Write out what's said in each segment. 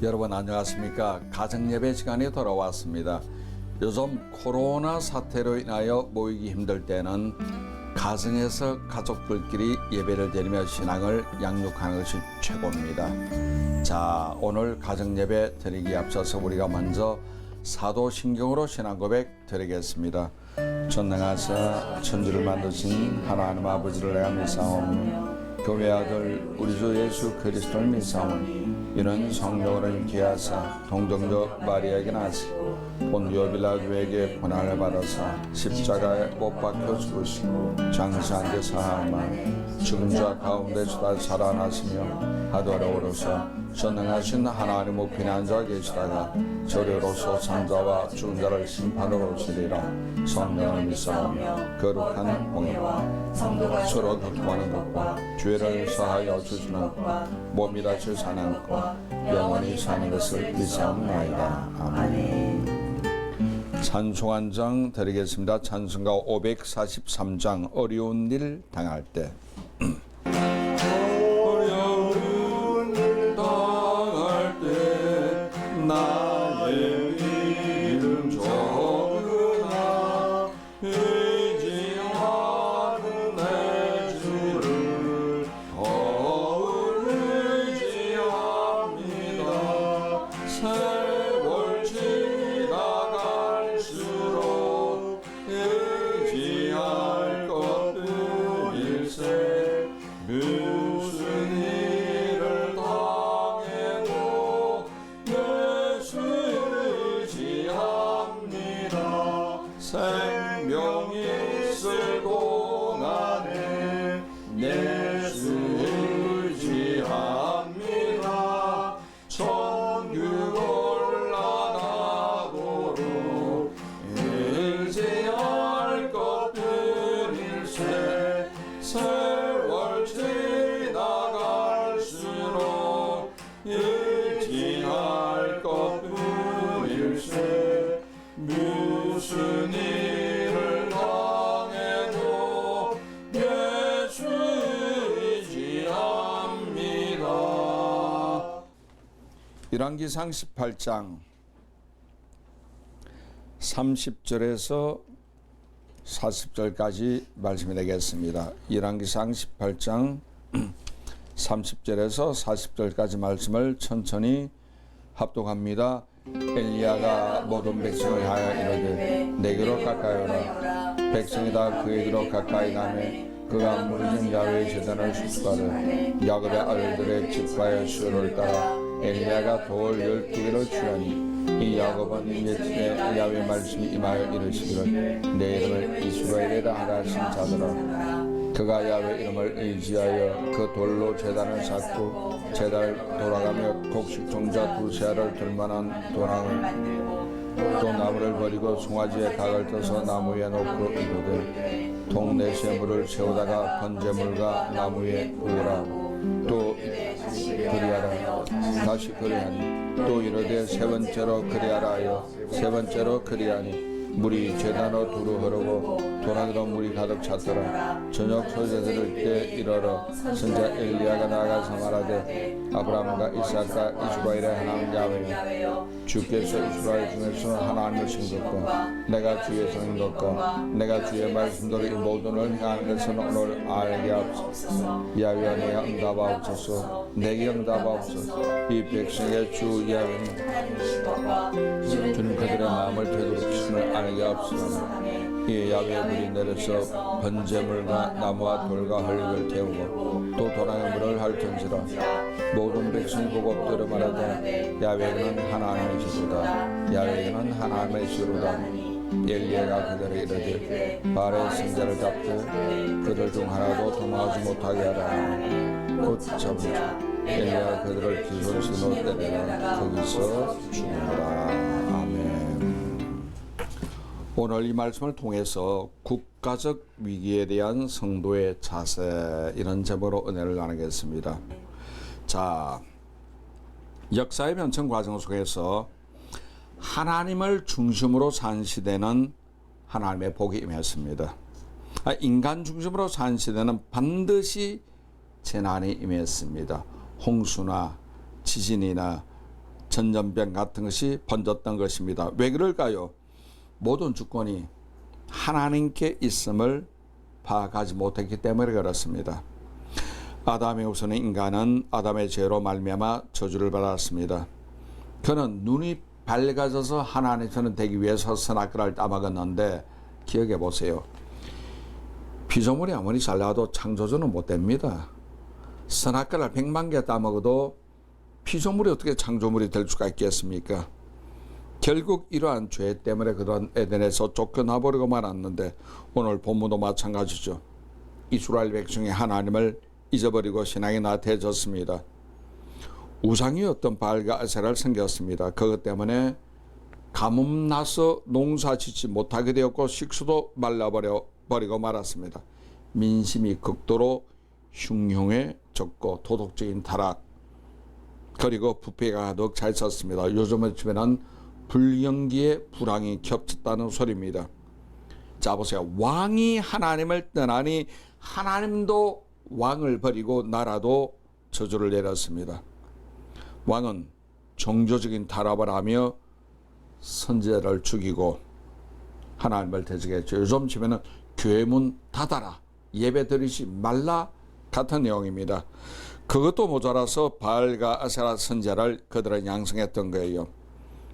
여러분 안녕하십니까? 가정예배 시간이 돌아왔습니다. 요즘 코로나 사태로 인하여 모이기 힘들 때는 가정에서 가족들끼리 예배를 드리며 신앙을 양육하는 것이 최고입니다. 자, 오늘 가정예배 드리기에 앞서서 우리가 먼저 사도신경으로 신앙 고백 드리겠습니다. 전능하사 천지를 만드신 하나님 아버지를 내가 믿사오며 교회 아들 우리 주 예수 그리스도를 믿사오니 이는 성령으로 인케 하사 동정녀 마리아에게 나시고 본디오 빌라도에게 고난을 받아사 십자가에 못 박혀 죽으시고 장사한 데 사함아 죽은 자 가운데서 살아나시며 하늘에 오르사 전능하신 하나님 우편에 앉아 계시다가 저리로서 산자와 죽은 자를 심판으로 오시리라. 성령을 믿사오며 거룩한 공예와 서로 교통하는 것과 죄를 사하여 주시는 것과 몸이 다칠 사는 것과 영원히 사는 것을 믿사옵나이다. 아멘. 찬송 한 장 드리겠습니다. 찬송가 543장 어려운 일 당할 때. 어려운 일 당할 때 나의 믿음 적으나 의지하는 내 주를 더욱 의지합니다. 세월 지나갈수록 의지할 것뿐일세. 무슨 일을 당해도 예수 의지합니다. 생명 있을 동안에 예수 의지합니다. 천국 올라가도록 의지할 것뿐일세. 세월 지나갈수록 의지할 것뿐일세. 무슨 일을 당해도 예수 의지합니다. 열왕기상 18장 30절에서 40절까지 말씀이 되겠습니다. 열왕기상 18장 30절에서 40절까지 말씀을 천천히 합독합니다. 엘리야가 모든 백성을 하여 이르되 내게로 가까이 오라. 백성이 다 그에게로 가까이 가매 그가 무너진 야외의 재단을 수습하되 야곱의 아들들의 집과의 수요를 따라 엘리야가 돌 12개를 취하니 이 야곱은 이메침에 야훼의 말씀이 임하여 이르시기를 내 이름을 이스라엘이라 하라 하신 자들아. 그가 야훼 이름을 의지하여 그 돌로 제단을 쌓고 제단을 돌아가며 곡식종자 두세 알을 들만한 도랑을 또 나무를 버리고 송아지에 각을 떠서 나무 위에 놓고 이르되 동네시에 물을 세우다가 번제물과 나무 위에 부으라. 또 그리하라. 다시 그리하니 또 이르되 세 번째로 그리하라 하여 세 번째로 그리하니 물이 제단으로 두루 흐르고 도랑이로 물이 가득 찼더라. 저녁 소재 들을 때 이르러 선자 엘리야가 나아가서 말하되 아브라함과 이삭과 이스라엘의 하나님 야훼여 주께서 이스라엘 중에서 하나님을 신것과 내가 주의 성인 것과 내가 주의 말씀대로 이 모든을 행하는 것은 오늘 알게 하옵소서. 야훼여 내가 응답하옵소서. 내게 응답하옵소서. 이 백성의 주 야훼는 주는 그들의 마음을 되돌이키심을 알게 하옵소서. 이 야훼의 물이 내려서 번제물과 나무와 돌과 헐육을 태우고 또 도랑의 물을 핥은지라. 모든 백성이 보고 엎드려 말하되 야훼는 하나님이시로다. 야훼는 하나님이시로다. 엘리야가 그들에게 이르되 바알의 승자를 잡되 그들 중 하나도 도망하지 못하게 하라. 곧 잡으자. 엘리야가 그들을 기솔신으로 때리라. 거기서 죽으라. 아멘. 오늘 이 말씀을 통해서 국가적 위기에 대한 성도의 자세, 이런 제목으로 은혜를 나누겠습니다. 자, 역사의 변천 과정 속에서 하나님을 중심으로 산 시대는 하나님의 복이 임했습니다. 인간 중심으로 산 시대는 반드시 재난이 임했습니다. 홍수나 지진이나 전염병 같은 것이 번졌던 것입니다. 왜 그럴까요? 모든 주권이 하나님께 있음을 파악하지 못했기 때문에 그렇습니다. 아담의 후손인 인간은 아담의 죄로 말미암아 저주를 받았습니다. 그는 눈이 밝아져서 하나님의 손은 되기 위해서 선악과를 따먹었는데 기억해 보세요. 피조물이 아무리 잘 나와도 창조주는 못 됩니다. 선악과를 100만 개 따먹어도 피조물이 어떻게 창조물이 될 수가 있겠습니까? 결국 이러한 죄 때문에 그런 에덴에서 쫓겨나버리고 말았는데 오늘 본문도 마찬가지죠. 이스라엘 백성이 하나님을 잊어버리고 신앙이 나태해졌습니다. 우상이었던 바알과 아세라를 섬겼습니다. 그것 때문에 가뭄 나서 농사 짓지 못하게 되었고 식수도 말라버리고 말았습니다. 민심이 극도로 흉흉해졌고 도덕적인 타락 그리고 부패가 가득 차 있었습니다. 요즘에 치면은 불경기에 불황이 겹쳤다는 소리입니다. 자 보세요. 왕이 하나님을 떠나니 하나님도 왕을 버리고 나라도 저주를 내렸습니다. 왕은 종교적인 타락을 하며 선지자를 죽이고 하나님을 대적했죠. 요즘 치면은 교회 문 닫아라, 예배 드리지 말라 같은 내용입니다. 그것도 모자라서 바알과 아세라 선지자를 그들은 양성했던 거예요.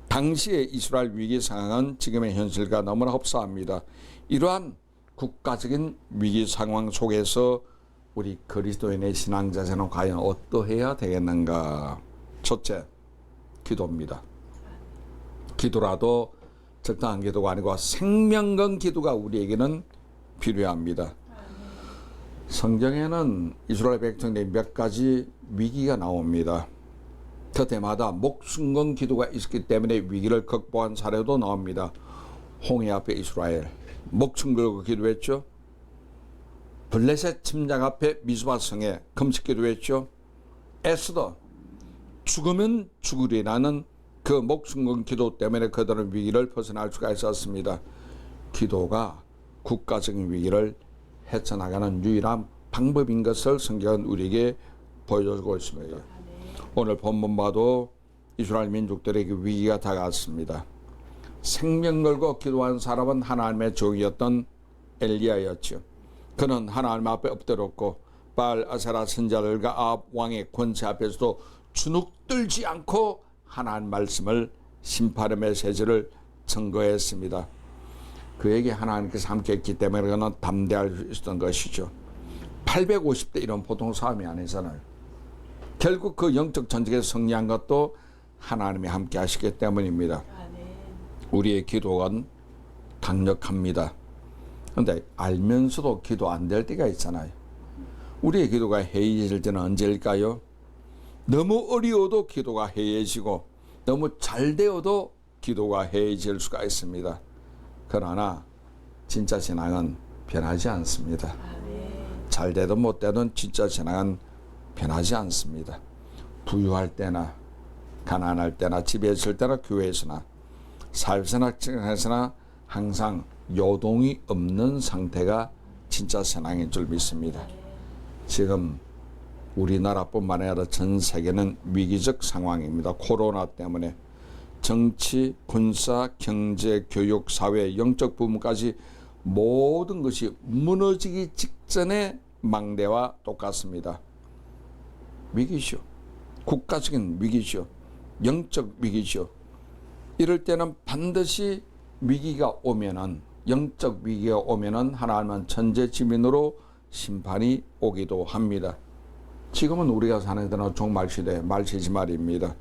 당시의 이스라엘 위기 상황은 지금의 현실과 너무나 흡사합니다. 이러한 국가적인 위기 상황 속에서 우리 그리스도인의 신앙 자세는 과연 어떠해야 되겠는가? 첫째, 기도입니다. 기도라도 적당한 기도가 아니고 생명 건 기도가 우리에게는 필요합니다. 성경에는 이스라엘 백성들의 몇 가지 위기가 나옵니다. 그때마다 목숨 건 기도가 있었기 때문에 위기를 극복한 사례도 나옵니다. 홍해 앞에 이스라엘 목숨 걸고 기도했죠. 블레셋 침략 앞에 미스바 성에 금식 기도했죠. 에스더 죽으면 죽으리라는 그 목숨 건 기도 때문에 그들은 위기를 벗어날 수가 있었습니다. 기도가 국가적인 위기를 헤쳐나가는 유일한 방법인 것을 성경은 우리에게 보여주고 있습니다. 오늘 본문 봐도 이스라엘 민족들에게 위기가 다가왔습니다. 생명 걸고 기도한 사람은 하나님의 종이었던 엘리야였죠. 그는 하나님 앞에 엎드렸고 바알 아세라 선지자들과 아합 왕의 권세 앞에서도 주눅들지 않고 하나님 말씀을 심판의 메시지를 증거했습니다. 그에게 하나님께서 함께했기 때문에 그는 담대할 수 있었던 것이죠. 850대 이런 보통 사람이 아니잖아요. 결국 그 영적 전쟁에 승리한 것도 하나님이 함께 하시기 때문입니다. 우리의 기도는 강력합니다. 그런데 알면서도 기도 안 될 때가 있잖아요. 우리의 기도가 해이해질 때는 언제일까요? 너무 어려워도 기도가 해이해지고 너무 잘 되어도 기도가 해이해질 수가 있습니다. 그러나 진짜 신앙은 변하지 않습니다. 잘 되든 못 되든 진짜 신앙은 변하지 않습니다. 부유할 때나 가난할 때나 집에 있을 때나 교회에서나 사회생활에서나 항상 요동이 없는 상태가 진짜 신앙인 줄 믿습니다. 지금 우리나라뿐만 아니라 전 세계는 위기적 상황입니다. 코로나 때문에 정치, 군사, 경제, 교육, 사회, 영적 부분까지 모든 것이 무너지기 직전의 망대와 똑같습니다. 위기죠. 국가적인 위기죠. 영적 위기죠. 이럴 때는 반드시 위기가 오면은 영적 위기가 오면은 하나님은 천재지민으로 심판이 오기도 합니다. 지금은 우리가 사는 데는 종말 시대 말세지 말입니다.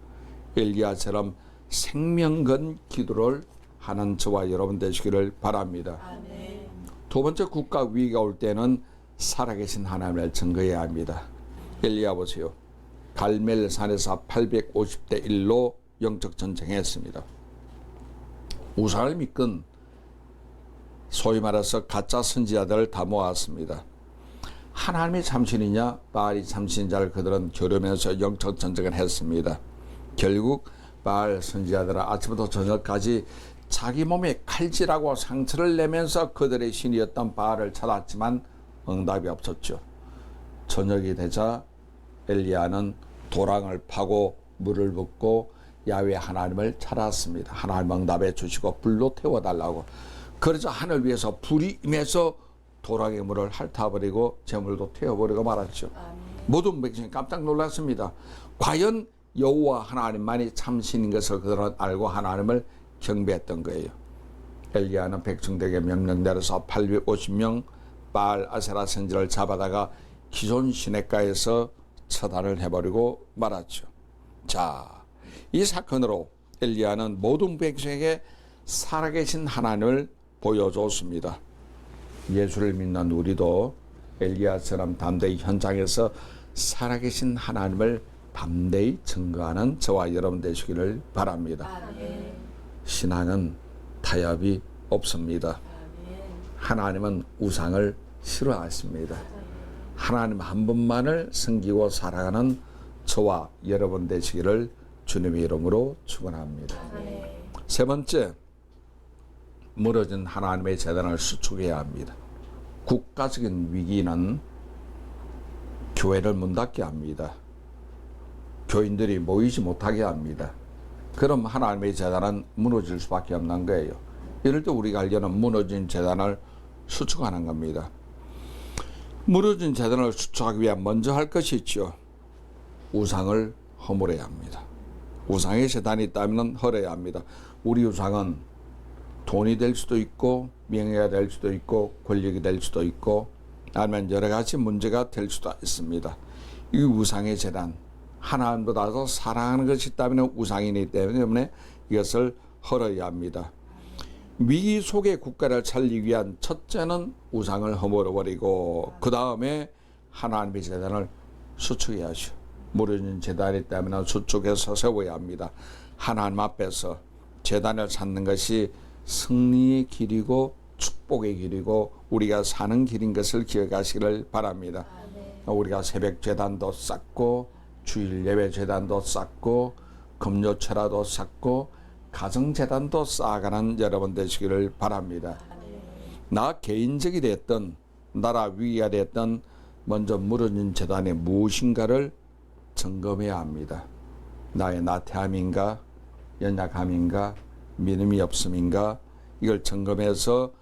엘리야처럼 생명 건 기도를 하는 저와 여러분 되시기를 바랍니다. 아멘. 두 번째 국가 위기가 올 때는 살아계신 하나님을 증거해야 합니다. 엘리야 보세요. 갈멜산에서 850대 1로 영적 전쟁했습니다. 우상을 믿건 소위 말해서 가짜 선지자들을 다 모았습니다. 하나님이 참신이냐 바알이 참신자를 그들은 겨루면서 영적 전쟁을 했습니다. 결국 바알 선지자들은 아침부터 저녁까지 자기 몸에 칼질하고 상처를 내면서 그들의 신이었던 바알을 찾았지만 응답이 없었죠. 저녁이 되자 엘리야는 도랑을 파고 물을 붓고 야훼 하나님을 찾았습니다. 하나님 응답해 주시고 불로 태워달라고. 그래서 하늘 위에서 불이 임해서 도랑의 물을 핥아버리고 재물도 태워버리고 말았죠. 모든 백성이 깜짝 놀랐습니다. 과연 여호와 하나님만이 참신인 것을 그들은 알고 하나님을 경배했던 거예요. 엘리야는 백성들에게 명령 내려서 850명 바알 아세라 선지를 잡아다가 기존 시냇가에서 처단을 해버리고 말았죠. 자, 이 사건으로 엘리야는 모든 백성에게 살아계신 하나님을 보여줬습니다. 예수를 믿는 우리도 엘리야처럼 담대히 현장에서 살아계신 하나님을 담대히 증거하는 저와 여러분 되시기를 바랍니다. 신앙은 타협이 없습니다. 하나님은 우상을 싫어하십니다. 하나님 한 분만을 섬기고 살아가는 저와 여러분 되시기를 주님의 이름으로 축원합니다. 세 번째, 무너진 하나님의 재단을 수축해야 합니다. 국가적인 위기는 교회를 문 닫게 합니다. 교인들이 모이지 못하게 합니다. 그럼 하나님의 재단은 무너질 수밖에 없는 거예요. 이럴 때 우리가 알려는 무너진 재단을 수축하는 겁니다. 무너진 재단을 수축하기 위해 먼저 할 것이 있죠. 우상을 허물어야 합니다. 우상의 재단이 있다면 헐어야 합니다. 우리 우상은 돈이 될 수도 있고 명예가 될 수도 있고 권력이 될 수도 있고 아니면 여러 가지 문제가 될 수도 있습니다. 이 우상의 재단, 하나님보다 더 사랑하는 것이 있다면 우상이기 때문에 이것을 헐어야 합니다. 위기 속의 국가를 살리기 위한 첫째는 우상을 허물어버리고 그 다음에 하나님의 재단을 수축해야죠. 무너진 재단이 있다면 수축해서 세워야 합니다. 하나님 앞에서 재단을 찾는 것이 승리의 길이고 축복의 길이고 우리가 사는 길인 것을 기억하시기를 바랍니다. 우리가 새벽 재단도 쌓고 주일 예배 재단도 쌓고 금요철화도 쌓고 가정 재단도 쌓아가는 여러분 되시기를 바랍니다. 나 개인적이 됐든 나라 위기가 됐든 먼저 무너진 재단이 무엇인가를 점검해야 합니다. 나의 나태함인가 연약함인가 믿음이 없음인가 이걸 점검해서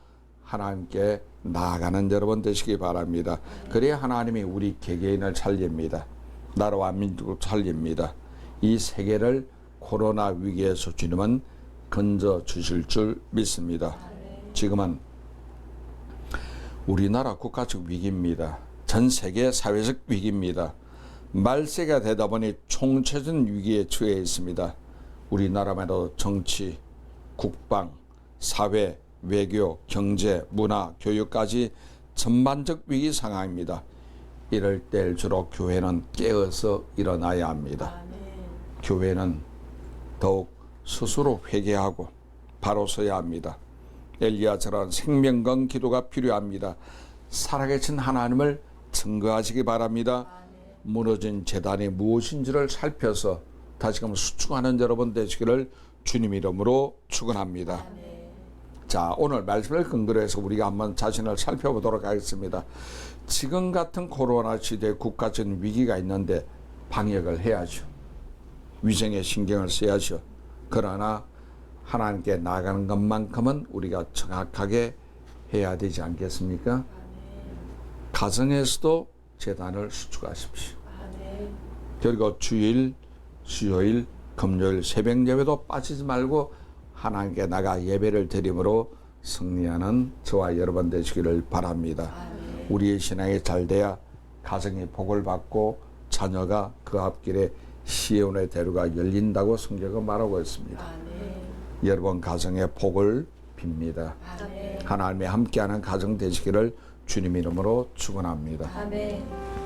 하나님께 나아가는 여러분 되시기 바랍니다. 그래야 하나님이 우리 개개인을 살립니다. 나라와 민족을 살립니다. 이 세계를 코로나 위기에서 주님은 건져 주실 줄 믿습니다. 지금은 우리나라 국가적 위기입니다. 전 세계 사회적 위기입니다. 말세가 되다 보니 총체적인 위기에 처해 있습니다. 우리나라만도 정치, 국방, 사회, 외교, 경제, 문화, 교육까지 전반적 위기 상황입니다. 이럴 때일수록 교회는 깨어서 일어나야 합니다. 교회는 더욱 스스로 회개하고 바로 서야 합니다. 엘리야처럼 생명건 기도가 필요합니다. 살아계신 하나님을 증거하시기 바랍니다. 무너진 재단이 무엇인지를 살펴서 다시금 수축하는 여러분 되시기를 주님 이름으로 축원합니다. 자, 오늘 말씀을 근거로 해서 우리가 한번 자신을 살펴보도록 하겠습니다. 지금 같은 코로나 시대에 국가적인 위기가 있는데 방역을 해야죠. 위생에 신경을 써야죠. 그러나 하나님께 나아가는 것만큼은 우리가 정확하게 해야 되지 않겠습니까? 가정에서도 재단을 수축하십시오. 그리고 주일, 수요일, 금요일 새벽 예배도 빠지지 말고 하나님께 나가 예배를 드림으로 승리하는 저와 여러분 되시기를 바랍니다. 우리의 신앙이 잘 돼야 가정이 복을 받고 자녀가 그 앞길에 시온의 대로가 열린다고 성경은 말하고 있습니다. 여러분 가정의 복을 빕니다. 하나님의 함께하는 가정 되시기를 주님 이름으로 축원합니다.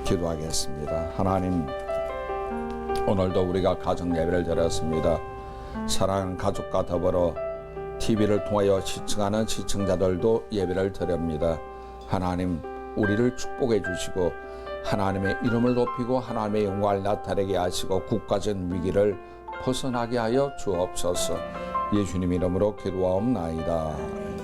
기도하겠습니다. 하나님, 오늘도 우리가 가정 예배를 드렸습니다. 사랑하는 가족과 더불어 TV를 통하여 시청하는 시청자들도 예배를 드립니다. 하나님, 우리를 축복해 주시고 하나님의 이름을 높이고 하나님의 영광을 나타내게 하시고 국가적 위기를 벗어나게 하여 주옵소서. 예수님 이름으로 기도하옵나이다.